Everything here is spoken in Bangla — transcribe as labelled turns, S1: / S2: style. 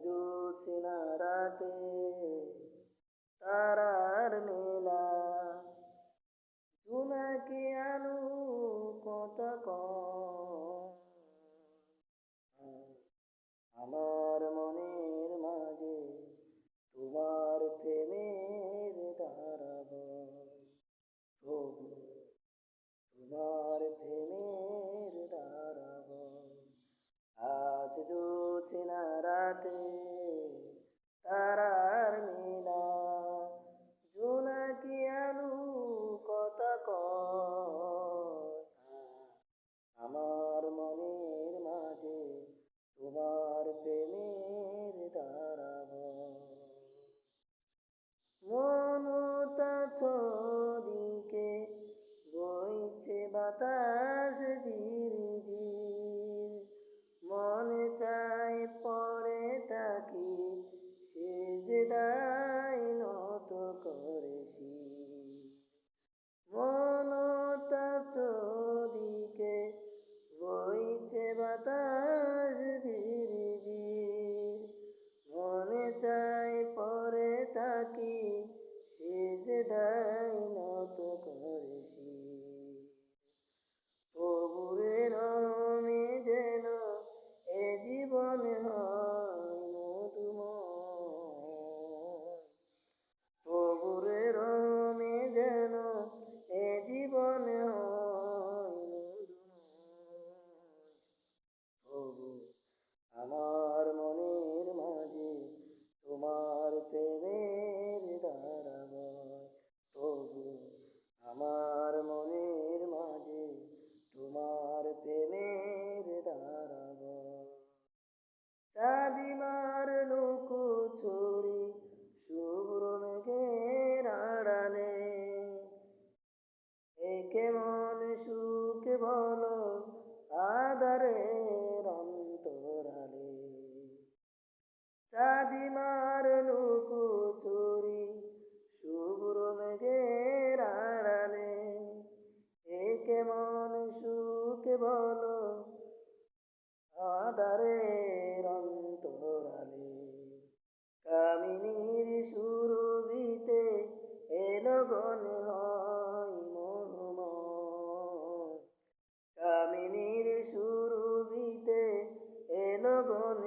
S1: জোছনা রাতে তারার মেলা, জোনাকি আলো কত কম, আমার মনের মাঝে তোমার প্রেমের ধারা বয়। প্রভু তোমার প্রেমের ধারা বয়। আজ জোছনা রাতে তারার মেলা, জোনাকি আলো কথা কয়, আমার মনের মাঝে তোমার প্রেমের ধারা বয়। মমতা চদিকে বইছে বাতাস ঝিরিঝির, মনে চায় পড়ে থাকি সেজদায় নত করে শির। মমতা চদিকে বইছে বাতাস ঝিরিঝির, মনে চায় পড়ে থাকি সেজদায় নত করে শির। প্রভুর রহমে যেন এ জীবন হয় মধুময়, প্রভুর রহমে যেন এ জীবন হয় মধুময়। প্রভু আমার মনের মাঝে তোমার প্রেমের ধারা বয়। প্রভু আমার মনের মাঝে তোমার প্রেমের ধারা বয়। চাঁদিমার লোক ছড়ি শুভ্র মেঘের আড়ালে, এ কেমন সুখ বলো আধারের অন্তরালে। চাঁদিমার লোক চুরি শুভ্র মেঘের আড়ালে, এ কেমন সুখ বলো আধারের অন্তরালে। কামিনীর সুরভিতে এলো গণ হয় মোহময়, কামিনীর সুরভিতে এলো গণ